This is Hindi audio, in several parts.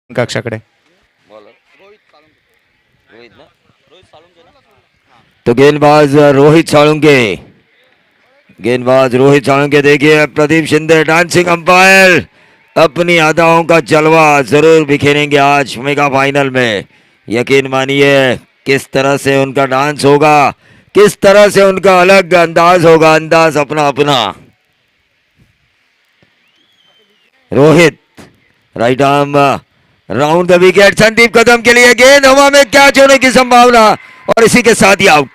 कक्षाकडे. तो गेंदबाज रोहित साळुंके देखिए प्रदीप शिंदे डांसिंग अंपायर अपनी अदाओं का जलवा जरूर बिखेरेंगे आज मेगा फाइनल में। यकीन मानिए किस तरह से उनका डांस होगा, किस तरह से उनका अलग अंदाज होगा, अंदाज अपना अपना। Rohit right arm round the wicket, Sandeep Kadam के लिए गेंद हवा में कैच होने की संभावना और इसी के साथ ही आउट।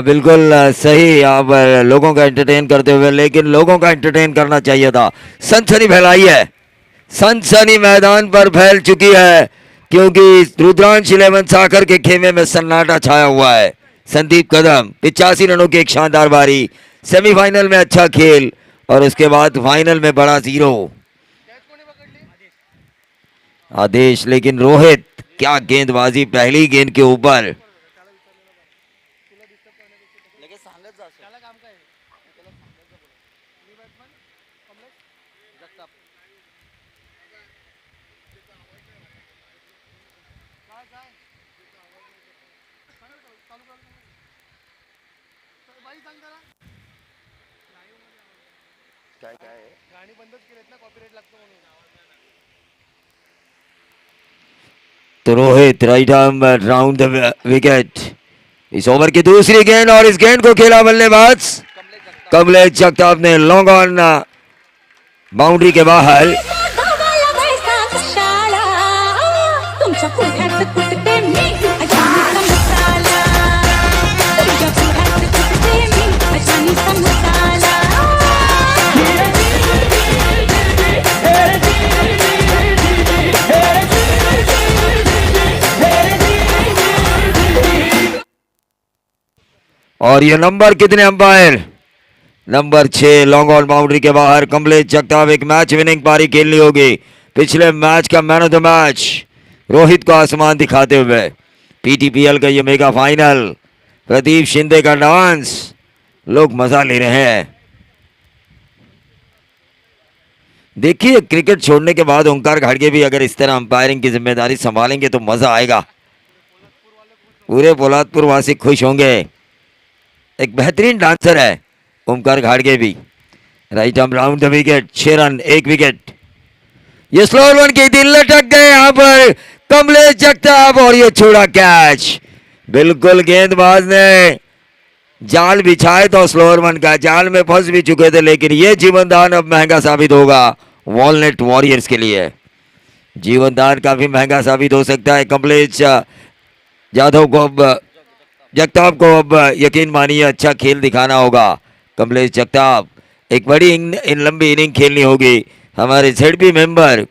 बिल्कुल सही आप लोगों का एंटरटेन करते हुए, लेकिन लोगों का एंटरटेन करना चाहिए था। सनसनी फैलाई है, सनसनी मैदान पर फैल चुकी है क्योंकि रुद्रांश 11 साकर के खेमे में सन्नाटा छाया हुआ है। संदीप कदम 85 रनों की एक शानदार बारी, सेमीफाइनल में अच्छा खेल और उसके बाद फाइनल में बड़ा जीरो आदेश। लेकिन रोहित क्या गेंदबाजी, पहली गेंद के ऊपर तो Rohit right arm round the wicket. इस ओवर की दूसरी गेंद और इस गेंद को खेला बल्लेबाज कमलेश जगताप ने लॉन्ग ऑन बाउंड्री के बाहर। और ये नंबर कितने umpire? Number 6 long on boundary के बाहर कमलेश जगताप। एक मैच विनिंग पारी खेलनी होगी, पिछले मैच का man of the match Rohit को आसमान दिखाते हुए। पीटीपीएल का ये मेगा फाइनल, प्रदीप शिंदे का डांस, लोग मजा ले रहे हैं। देखिए क्रिकेट छोड़ने के बाद ओंकार घाटगे भी अगर इस तरह अंपायरिंग की जिम्मेदारी संभालेंगे तो मजा आएगा, पूरे पोलादपुर वासी खुश होंगे। एक बेहतरीन डांसर है ओमकार घाटगे भी। Right arm round the wicket, 6 run 1 wicket. ये स्लोअर वन की दिल लटक गए यहां पर कमलेश जगताप और ये छोड़ा कैच। बिल्कुल गेंदबाज ने जाल बिछाए तो स्लोअर वन का, जाल में फंस भी चुके थे, लेकिन ये जीवनदान अब महंगा साबित होगा वॉलनट वॉरियर्स के लिए। जीवनदान काफी महंगा साबित हो सकता है। कमलेश यादव को अब, जगताप को अब यकीन मानिए अच्छा खेल दिखाना होगा। कमलेश जगताप एक बड़ी लंबी इनिंग खेलनी होगी। हमारे ZB मेंबर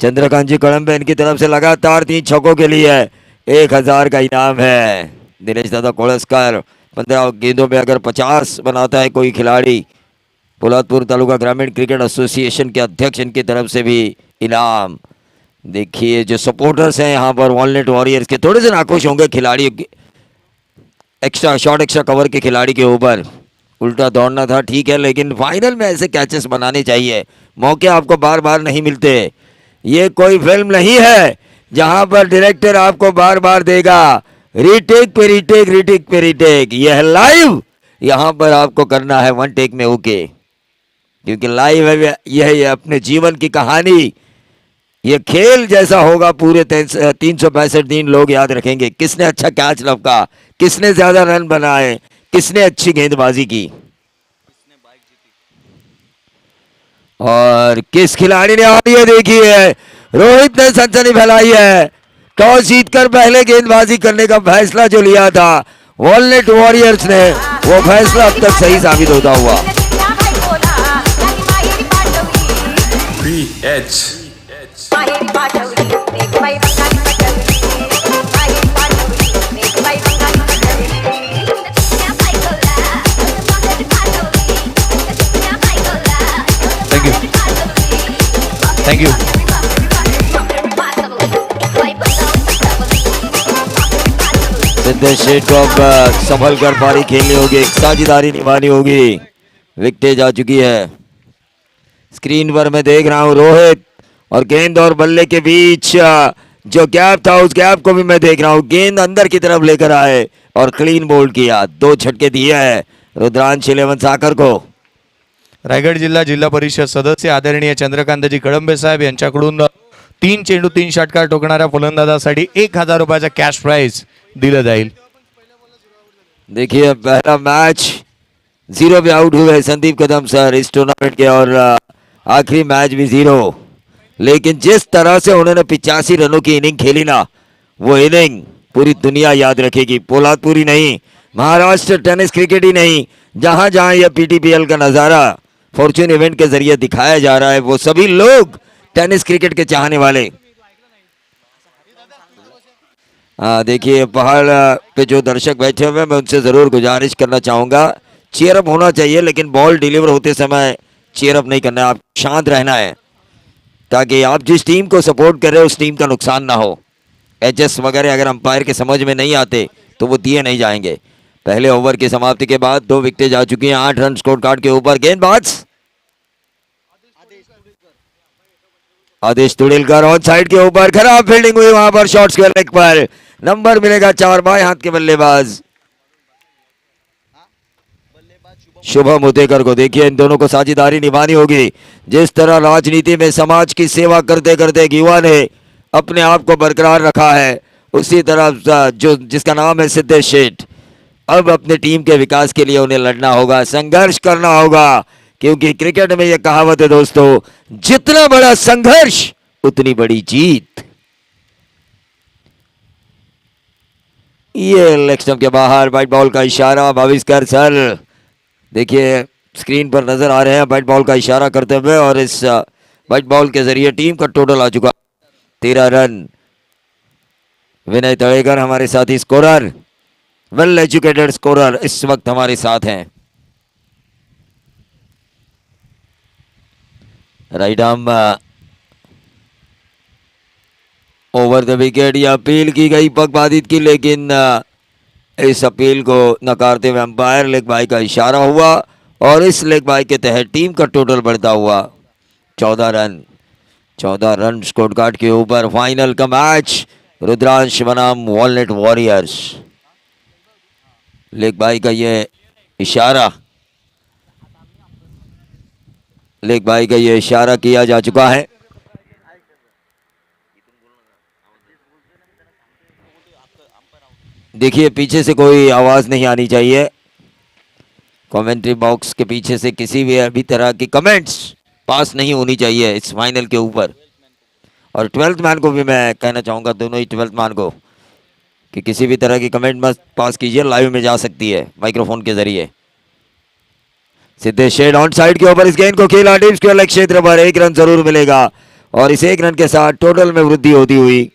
चंद्रकांत जी कड़म्बे इनकी तरफ से लगातार 3 छक्कों के लिए 1000 का इनाम है। दिनेश दादा कोलस्कर 15 गेंदों में अगर 50 बनाता है कोई खिलाड़ी, पोलादपुर तालुका ग्रामीण क्रिकेट एसोसिएशन के अध्यक्ष इनकी तरफ से भी इनाम। देखिए जो सपोर्टर्स हैं यहाँ पर वॉलनट वॉरियर्स के, थोड़े से नाखुश होंगे खिलाड़ी एक्स्ट्रा शॉट एक्स्ट्रा कवर के खिलाड़ी के ऊपर। उल्टा दौड़ना था ठीक है, लेकिन फाइनल में ऐसे कैचेस बनाने चाहिए, मौके आपको बार बार नहीं मिलते। ये कोई फिल्म नहीं है जहां पर डायरेक्टर आपको बार बार देगा रीटेक पे रीटेक, रीटेक पे रीटेक। यह है लाइव, यहां पर आपको करना है 1 टेक में ओके, क्योंकि लाइव है यह अपने जीवन की कहानी। ये खेल जैसा होगा पूरे 365 दिन लोग याद रखेंगे। किसने अच्छा कैच लपका, किसने ज्यादा रन बनाए, किसने अच्छी गेंदबाजी की और किस खिलाड़ी ने। और ये देखिए रोहित ने सनसनी फैलाई है। टॉस जीतकर पहले गेंदबाजी करने का फैसला जो लिया था वॉलनट वॉरियर्स ने, वो फैसला अब तक सही साबित होता हुआ। Thank you. सिद्धेश शेठ को अब संभल कर पारी खेलनी होगी, एक साझेदारी निभानी होगी। विकेट जा चुकी है। स्क्रीन पर मैं देख रहा हूं रोहित और गेंद और बल्ले के बीच जो गैप था उस गैप को भी मैं देख रहा हूं। गेंद अंदर की तरफ लेकर आए और क्लीन बोल्ड किया। 2 झटके दिए है रुद्रांश 11 साखर को। रायगड जिल्हा जिल्हा परिषद सदस्य आदरणीय चंद्रकांतजी कळंबे साहेब यांच्याकडून 3 चेंडू 3 षटकार ठोकणाऱ्या फलंदाजासाठी 1000 रुपयाचा कॅश प्राइज दिलं जाईल। देखिए पहला मैच 0 पे आउट हुए संदीप कदम सर इस टूर्नामेंट के, और आखिरी मैच भी 0। लेकिन जिस तरह से उन्होंने 85 रनों की इनिंग खेली ना, वो इनिंग पूरी दुनिया याद रखेगी। पोलादपुरी नहीं, महाराष्ट्र टेनिस क्रिकेट ही नहीं, जहां जहां यह पीटीपीएल का नजारा फॉर्च्यून इवेंट के जरिए दिखाया जा रहा है, वो सभी लोग टेनिस क्रिकेट के चाहने वाले। देखिए पहाड़ पे जो दर्शक बैठे हुए हैं, मैं उनसे जरूर गुजारिश करना चाहूंगा, चीयरअप होना चाहिए लेकिन बॉल डिलीवर होते समय चीयरअप नहीं करना है, आप शांत रहना है ताकि आप जिस टीम को सपोर्ट कर रहे हो उस टीम का नुकसान ना हो। एडजस्ट वगैरह अगर अंपायर के समझ में नहीं आते तो वो दिए नहीं जाएंगे। पहले ओवर की समाप्ति के बाद 2 विकेटें जा चुकी हैं 8 रन स्कोर कार्ड के ऊपर। गेंदबाज आदेश तुड़िलकर ऑन साइड के ऊपर, खराब फील्डिंग हुई वहां पर, शॉर्ट्स के लेग पर नंबर मिलेगा 4 बाएं हाथ के बल्लेबाज शुभम उतेकर को। देखिए इन दोनों को साझेदारी निभानी होगी। जिस तरह राजनीति में समाज की सेवा करते करते युवा ने अपने आप को बरकरार रखा है, उसी तरह जो जिसका नाम है सिद्धेश शेठ, अब अपने टीम के विकास के लिए उन्हें लड़ना होगा, संघर्ष करना होगा, क्योंकि क्रिकेट में यह कहावत है दोस्तों, जितना बड़ा संघर्ष उतनी बड़ी जीत। ये लेग स्टंप के बाहर वाइट बॉल का इशारा भाविस्कर सर देखिए स्क्रीन पर नजर आ रहे हैं वाइट बॉल का इशारा करते हुए, और इस वाइट बॉल के जरिए टीम का टोटल आ चुका 13 रन। विनय तड़ेकर हमारे साथी स्कोरर, वेल एजुकेटेड स्कोरर इस वक्त हमारे साथ हैं। Right arm over the wicket, यह अपील की गई पक्षपातित की, लेकिन इस अपील को नकारते हुए अंपायर लेग बाई का इशारा हुआ और इस लेग बाई के तहत टीम का टोटल बढ़ता हुआ 14 रन। 14 रन स्कोर कार्ड के ऊपर फाइनल का मैच रुद्रांश बनाम वॉलनट वॉरियर्स। लेग बाई का ये इशारा, लेग बाई का ये इशारा किया जा चुका है। देखिए पीछे से कोई आवाज नहीं आनी चाहिए, कमेंट्री बॉक्स के पीछे से किसी भी अभी तरह की कमेंट्स पास नहीं होनी चाहिए इस फाइनल के ऊपर। और 12th मैन को भी मैं कहना चाहूँगा, दोनों ही 12th मैन को, कि किसी भी तरह की कमेंट मत पास कीजिए, लाइव में जा सकती है माइक्रोफोन के जरिए। सिद्धेश शेठ ऑन साइड के ऊपर इस गेंद को खेला डीप स्क्वायर लेग क्षेत्र पर, 1 रन जरूर मिलेगा और इस 1 रन के साथ टोटल में वृद्धि होती हुई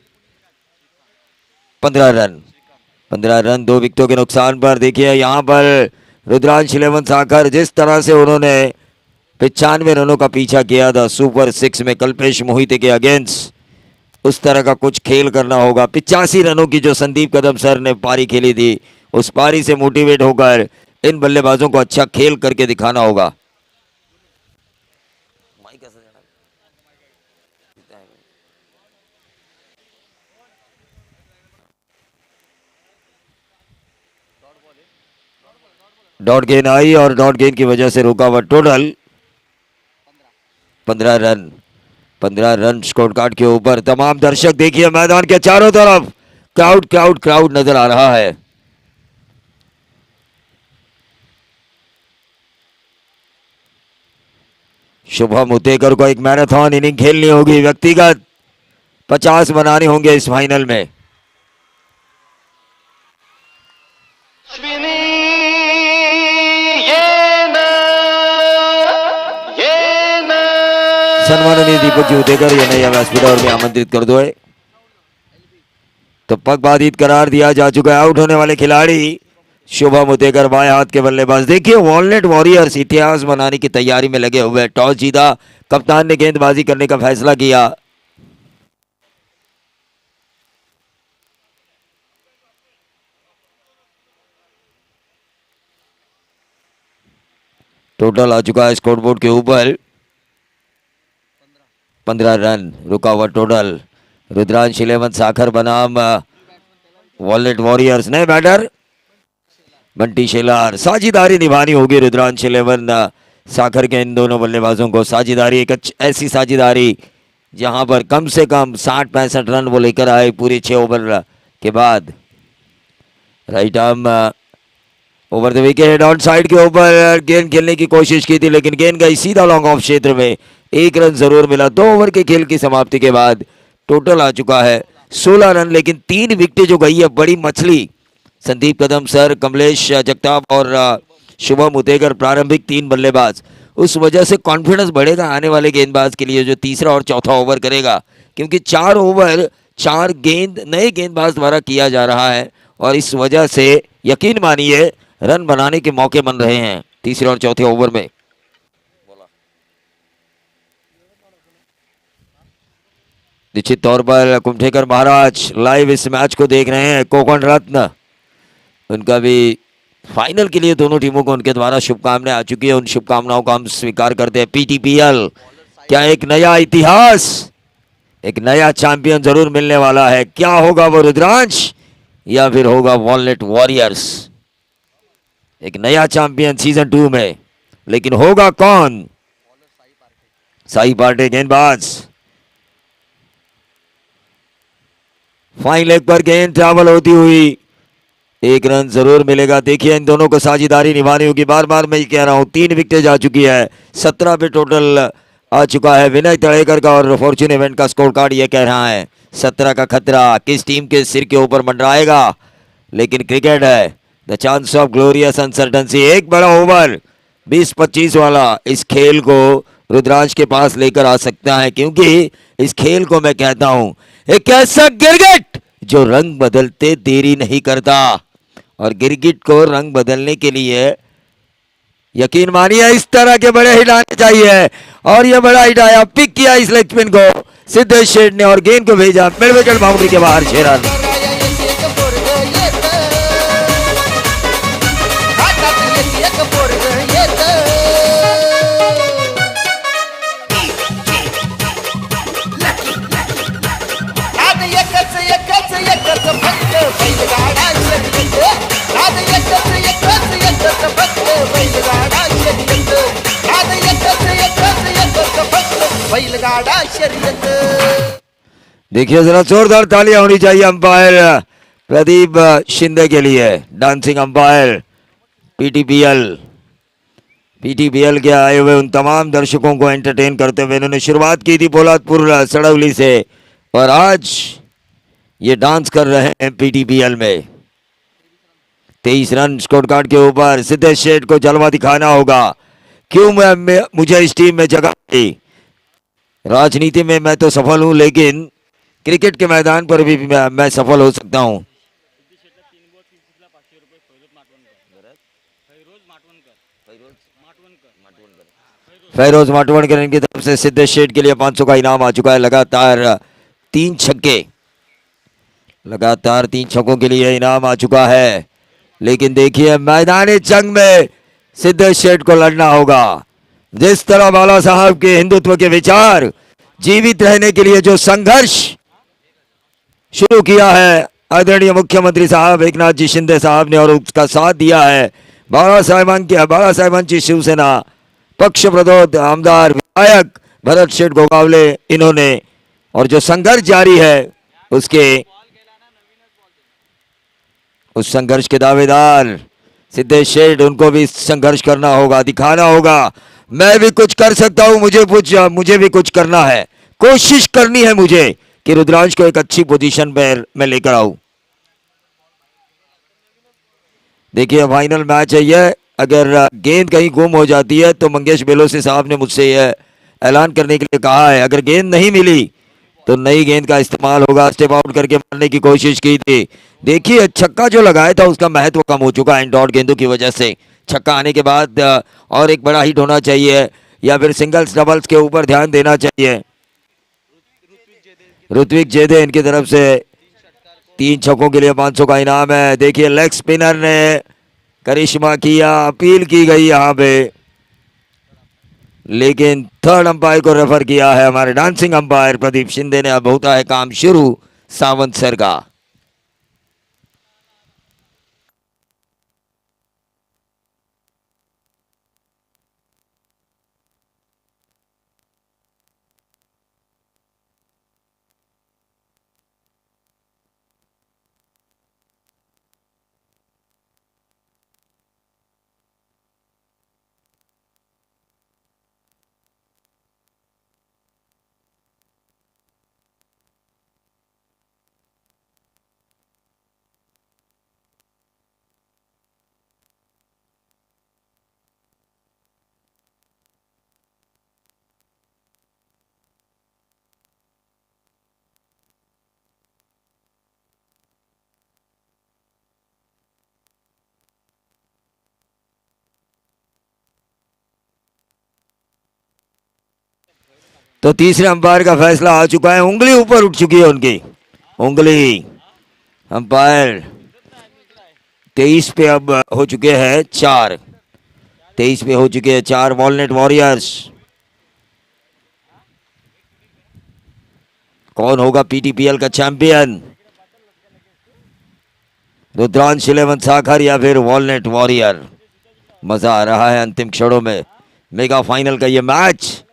15 रन। 15 रन 2 विकेटों के नुकसान पर। देखिए यहाँ पर रुद्रांश 11 साखर जिस तरह से उन्होंने 95 रनों का पीछा किया था सुपर 6 में कल्पेश मोहिते के अगेंस्ट, उस तरह का कुछ खेल करना होगा। 85 रनों की जो संदीप कदम सर ने पारी खेली थी, उस पारी से मोटिवेट होकर इन बल्लेबाजों को अच्छा खेल करके दिखाना होगा। डॉट गेंद आई और डॉट गेंद की वजह से रुकावट। Total 15 run. 15 run score card के ऊपर। तमाम दर्शक देखिए मैदान के चारों तरफ क्राउड क्राउड क्राउड नजर आ रहा है। शुभम उतेकर को एक मैराथन इनिंग खेलनी होगी, व्यक्तिगत 50 बनाने होंगे इस फाइनल में। सन्माननीय दीपक जी उदेकर या नया व्यासपीठ में आमंत्रित कर दो है। तो पगबाधित करार दिया जा चुका है। आउट होने वाले खिलाड़ी शुभम उदेकर बाएं हाथ के बल्लेबाज। देखिए वॉलनट वॉरियर्स इतिहास बनाने की तैयारी में लगे हुए। टॉस जीता, कप्तान ने गेंदबाजी करने का फैसला किया। टोटल आ चुका है स्कोरबोर्ड के ऊपर 15 रन। रुका हुआ टोटल। रुद्रांश 11 साखर बनाम वॉलनट वॉरियर्स। नए बैटर बंटी शेलार। साझेदारी निभानी होगी रुद्रांश 11 साखर के इन दोनों बल्लेबाजों को। साझेदारी एक ऐसी साझेदारी जहां पर कम से कम 60-65 रन वो लेकर आए पूरे 6 ओवर के बाद। Right arm over the wicket on side के ऊपर गेंद खेलने की कोशिश की थी, लेकिन गेंद गई सीधा लॉन्ग ऑफ क्षेत्र में। 1 रन जरूर मिला। 2 ओवर के खेल की समाप्ति के बाद टोटल आ चुका है 16 रन, लेकिन 3 विकेटें जो गई है बड़ी मछली। संदीप कदम सर, कमलेश जगताप और शुभम उदेकर प्रारंभिक 3 बल्लेबाज। उस वजह से कॉन्फिडेंस बढ़ेगा आने वाले गेंदबाज के लिए जो तीसरा और चौथा ओवर करेगा, क्योंकि 4 ओवर 4 गेंद नए गेंदबाज द्वारा किया जा रहा है और इस वजह से यकीन मानिए रन बनाने के मौके बन रहे हैं तीसरे और चौथे ओवर में। निश्चित तौर पर कुमठेकर महाराज लाइव इस मैच को देख रहे हैं। कोकण रत्न उनका भी फाइनल के लिए दोनों टीमों को उनके द्वारा शुभकामनाएं आ चुकी है। उन शुभकामनाओं का हम स्वीकार करते हैं। पीटीपीएल क्या एक नया इतिहास, एक नया चैंपियन जरूर मिलने वाला है। क्या होगा वो रुद्रांश या फिर होगा वॉलनट वॉरियर्स? एक नया चैंपियन सीजन 2 में, लेकिन होगा कौन? साई पार्टे गेंदबाज। फाइन लेग पर गेंद ट्रैवल होती हुई 1 रन जरूर मिलेगा। देखिए इन दोनों को साझेदारी निभानी होगी। बार बार मैं कह रहा हूं 3 विकेटें जा चुकी है। 17 पे टोटल आ चुका है। विनय तड़ेकर का और फॉर्च्यून इवेंट का स्कोर कार्ड ये कह रहा है 17 का खतरा किस टीम के सिर के ऊपर मंडराएगा, लेकिन क्रिकेट है। The chance of glorious uncertainty. एक बड़ा ओवर 20-25 वाला इस खेल को रुद्रांश के पास लेकर आ सकता है, क्योंकि इस खेल को मैं कहता हूं एक ऐसा गिरगिट जो रंग बदलते देरी नहीं करता, और गिरगिट को रंग बदलने के लिए यकीन मानिए इस तरह के बड़े हिट आने चाहिए। और ये बड़ा हिट आया। पिक किया इस लेग स्पिन को सिद्धेश शेठ ने और गेंद को भेजा मिड विकेट बाउंड्री के बाहर 6 रन। देखिए जरा जोरदार तालियां होनी चाहिए अंपायर प्रदीप शिंदे के लिए। डांसिंग अंपायर पीटीपीएल के आए हुए उन तमाम दर्शकों को एंटरटेन करते हुए इन्होंने शुरुआत की थी पोलादपुर सड़ौली से, और आज ये डांस कर रहे हैं पीटीपीएल में। 23 रन स्कोर कार्ड के ऊपर। सिद्धेश शेठ को जलवा दिखाना होगा। क्यों मुझे इस टीम में जगह दी? राजनीति में मैं तो सफल हूं, लेकिन क्रिकेट के मैदान पर भी मैं सफल हो सकता हूं। फैरोज माटवणकर इनकी तरफ से सिद्धेश शेठ के लिए 500 का इनाम आ चुका है। लगातार 3 छक्कों के लिए इनाम आ चुका है। लेकिन देखिए मैदानी जंग में सिद्धेश शेठ को लड़ना होगा। जिस तरह बाला साहब के हिंदुत्व के विचार जीवित रहने के लिए जो संघर्ष शुरू किया है आदरणीय मुख्यमंत्री साहब एकनाथ जी शिंदे साहब ने, और उसका साथ दिया है बाला साहेबांची शिवसेना पक्ष प्रदोत आमदार विधायक भरत शेठ गोगावले इन्होंने, और जो संघर्ष जारी है उस संघर्ष के दावेदार सिद्धेश शेठ, उनको भी संघर्ष करना होगा, दिखाना होगा मैं भी कुछ कर सकता हूं। मुझे भी कुछ करना है, कोशिश करनी है मुझे कि रुद्रांश को एक अच्छी पोजीशन पर मैं लेकर आऊं। देखिए फाइनल मैच है यह। अगर गेंद कहीं गुम हो जाती है तो मंगेश बेलोसी साहब ने मुझसे यह ऐलान करने के लिए कहा है, अगर गेंद नहीं मिली तो नई गेंद का इस्तेमाल होगा। स्टेप आउट करके मारने की कोशिश की थी। देखिए छक्का जो लगाया था उसका महत्व कम हो चुका है इन डॉट गेंदों की वजह से। छक्का आने के बाद और एक बड़ा हिट होना चाहिए या फिर सिंगल्स डबल्स के ऊपर ध्यान देना चाहिए। ऋत्विक जेदे इनकी तरफ से 3 छक्कों के लिए 500 का इनाम है। देखिए लेग स्पिनर ने करिश्मा किया, अपील की गई यहाँ पे, लेकिन थर्ड अंपायर को रेफर किया है हमारे डांसिंग अंपायर प्रदीप शिंदे ने। अब होता है काम शुरू सावंत सर का। तो तीसरे अंपायर का फैसला आ चुका है। उंगली ऊपर उठ चुकी है उनकी उंगली। अंपायर 23 पे अब हो चुके हैं 4। 23 पे हो चुके हैं 4 वॉलनट वॉरियर्स। कौन होगा पीटीपीएल का चैंपियन? रुद्रांश इलेवन साखर या फिर वॉलनट वॉरियर? मजा आ रहा है अंतिम क्षणों में मेगा फाइनल का ये मैच।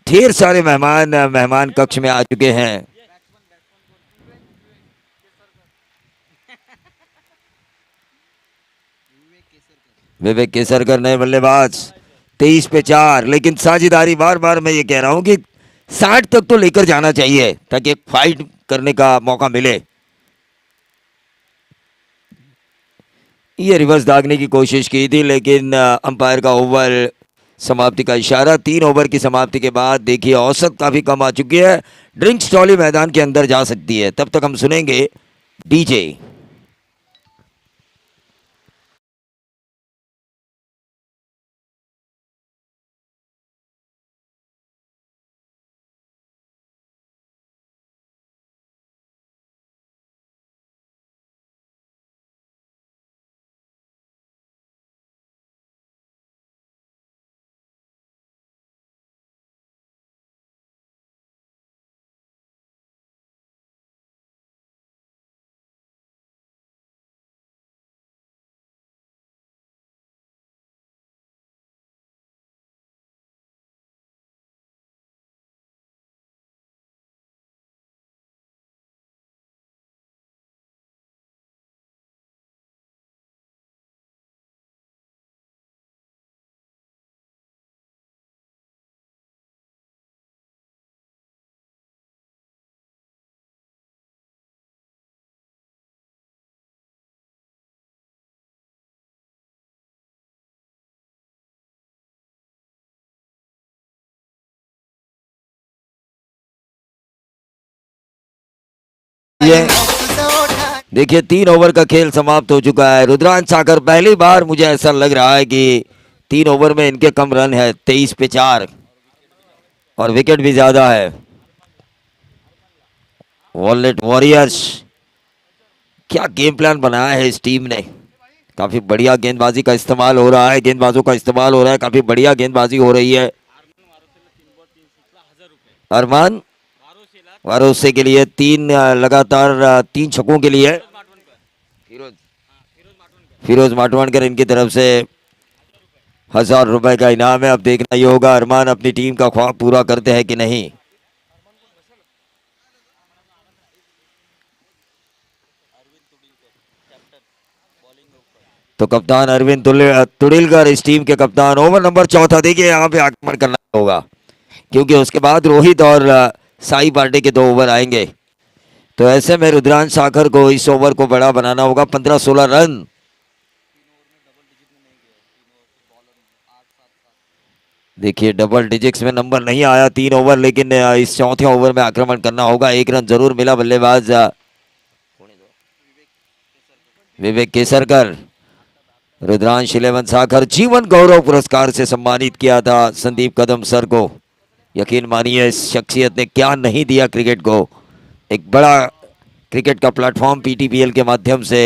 ढेर सारे मेहमान कक्ष में आ चुके हैं। विवेक केसरकर नए बल्लेबाज। 23 पे 4, लेकिन साझेदारी बार बार मैं ये कह रहा हूं कि 60 तक तो लेकर जाना चाहिए ताकि एक फाइट करने का मौका मिले। ये रिवर्स दागने की कोशिश की थी लेकिन अंपायर का ओवर समाप्ति का इशारा। 3 ओवर की समाप्ति के बाद देखिए औसत काफी कम आ चुकी है। ड्रिंक्स ट्रॉली मैदान के अंदर जा सकती है। तब तक हम सुनेंगे डीजे। ये देखिए 3 ओवर का खेल समाप्त हो चुका है। रुद्रांश सागर पहली बार मुझे ऐसा लग रहा है कि 3 ओवर में इनके कम रन है। 23 पे 4 और विकेट भी ज्यादा है। वॉलनट वॉरियर्स क्या गेम प्लान बनाया है इस टीम ने। काफी बढ़िया गेंदबाजी का इस्तेमाल हो रहा है, गेंदबाजों का इस्तेमाल हो रहा है, काफी बढ़िया गेंदबाजी हो रही है। अरमान वारोसे के लिए 3 लगातार 3 छक्कों के लिए फिरोज माटवानकर इनकी तरफ से 1000 रुपए का इनाम है। अब देखना ये होगा अरमान अपनी टीम का ख्वाब पूरा करते हैं कि नहीं। तो कप्तान अरविंद तुड़िलकर इस टीम के कप्तान। ओवर नंबर 4 देखिए यहाँ पे आक्रमण करना होगा। क्योंकि उसके बाद रोहित और साई पांडे के 2 ओवर आएंगे। तो ऐसे में रुद्रांश साखर को इस ओवर को बड़ा बनाना होगा। 15-16 रन। देखिए डबल डिजिट्स में नंबर नहीं आया 3 ओवर, लेकिन इस चौथे ओवर में आक्रमण करना होगा। 1 रन जरूर मिला बल्लेबाज विवेक केसरकर। रुद्रांश 11 साखर जीवन गौरव पुरस्कार से सम्मानित किया था संदीप कदम सर को। यकीन मानिए इस शख्सियत ने क्या नहीं दिया क्रिकेट को। एक बड़ा क्रिकेट का प्लेटफॉर्म पीटीपीएल के माध्यम से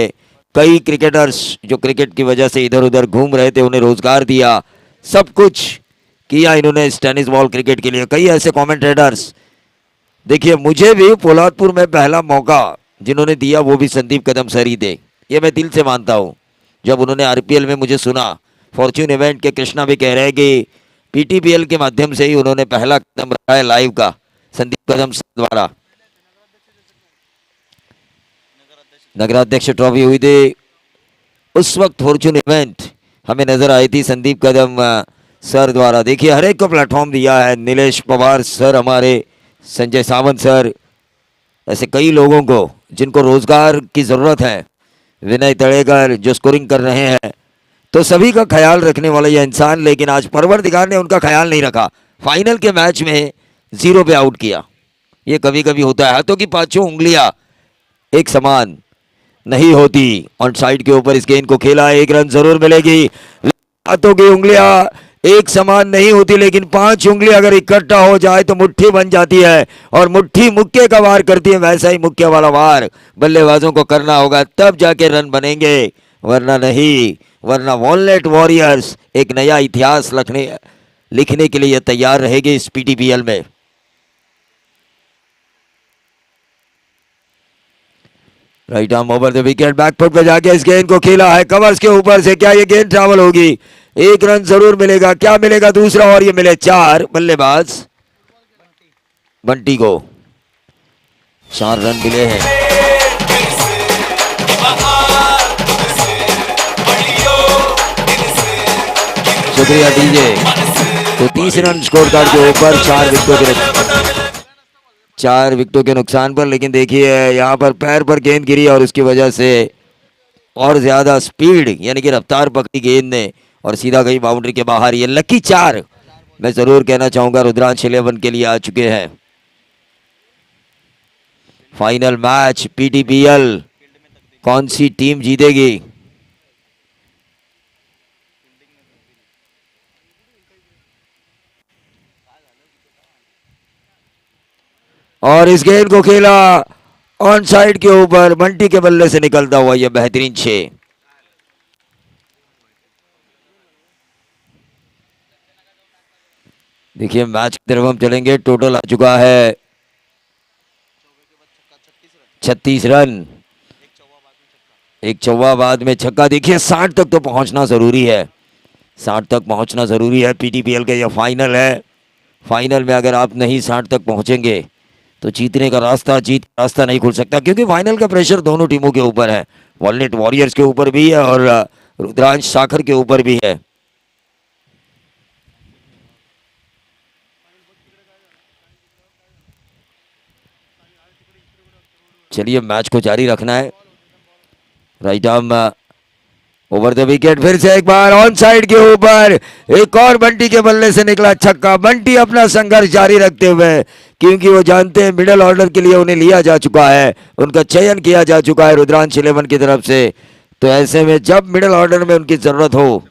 कई क्रिकेटर्स जो क्रिकेट की वजह से इधर उधर घूम रहे थे उन्हें रोजगार दिया। सब कुछ किया इन्होंने इस टेनिस बॉल क्रिकेट के लिए। कई ऐसे कमेंटेटर्स, देखिए मुझे भी पोलादपुर में पहला मौका जिन्होंने दिया वो भी संदीप कदम सर ही थे। ये मैं दिल से मानता हूँ। जब उन्होंने आरपीएल में मुझे सुना, फॉर्च्यून इवेंट के कृष्णा भी कह रहे हैं कि पीटीपीएल के माध्यम से ही उन्होंने पहला कदम रखा है लाइव का संदीप कदम सर द्वारा। नगराध्यक्ष ट्रॉफी हुई थी उस वक्त फॉर्च्यून इवेंट हमें नजर आई थी संदीप कदम सर द्वारा। देखिए हर एक को प्लेटफॉर्म दिया है। नीलेश पवार सर हमारे, संजय सावंत सर, ऐसे कई लोगों को जिनको रोजगार की जरूरत है। विनय तड़ेकर जो स्कोरिंग कर रहे हैं। तो सभी का ख्याल रखने वाला यह इंसान, लेकिन आज परवरदिगार ने उनका ख्याल नहीं रखा। फाइनल के मैच में 0 पे आउट किया। ये कभी कभी होता है। हाथों की 5 उंगलियां एक समान नहीं होती। ऑन साइड के ऊपर इस गेंद को खेला, 1 रन जरूर मिलेगी। हाथों की उंगलियां एक समान नहीं होती, लेकिन 5 उंगलियां अगर इकट्ठा हो जाए तो मुट्ठी बन जाती है और मुट्ठी मुक्के का वार करती है। वैसा ही मुक्के वाला वार बल्लेबाजों को करना होगा, तब जाके रन बनेंगे, वरना नहीं। वरना वॉलनेट वॉरियर्स एक नया इतिहास लिखने के लिए तैयार रहेगी इस पीटीपीएल में। Right arm over the wicket, back foot पे जाके इस गेंद को खेला है कवर्स के ऊपर से। क्या ये गेंद ट्रैवल होगी? 1 रन जरूर मिलेगा। क्या मिलेगा दूसरा? और ये मिले 4। बल्लेबाज बंटी को 4 रन मिले हैं। शुक्रिया डीजे। तो 30 रन स्कोर कार्ड के ऊपर 4 विकेटों के नुकसान पर। लेकिन देखिए यहाँ पर पैर पर गेंद गिरी और उसकी वजह से और ज्यादा स्पीड यानी कि रफ्तार पकड़ी गेंद ने और सीधा गई बाउंड्री के बाहर। ये लकी 4 मैं जरूर कहना चाहूंगा रुद्रांश 11 के लिए आ चुके हैं। फाइनल मैच पीटीपीएल, कौन सी टीम जीतेगी? और इस गेंद को खेला ऑन साइड के ऊपर, बंटी के बल्ले से निकलता हुआ यह बेहतरीन 6। देखिए मैच की तरफ हम चलेंगे। टोटल आ चुका है 36 रन। एक चौवा बाद में छक्का। देखिए 60 तक तो पहुंचना जरूरी है। 60 तक पहुंचना जरूरी है। पीटीपीएल का यह फाइनल है। फाइनल में अगर आप नहीं 60 तक पहुंचेंगे तो जीतने का रास्ता नहीं खुल सकता, क्योंकि फाइनल का प्रेशर दोनों टीमों के ऊपर है। वॉलनेट वॉरियर्स के ऊपर भी है और रुद्रांश साखर के ऊपर भी है। चलिए मैच को जारी रखना है। Right arm over the wicket, फिर से एक बार ऑन साइड के ऊपर एक और बंटी के बल्ले से निकला छक्का। बंटी अपना संघर्ष जारी रखते हुए, क्योंकि वो जानते हैं मिडिल ऑर्डर के लिए उन्हें लिया जा चुका है, उनका चयन किया जा चुका है रुद्रांश 11 की तरफ से। तो ऐसे में जब मिडिल ऑर्डर में उनकी जरूरत हो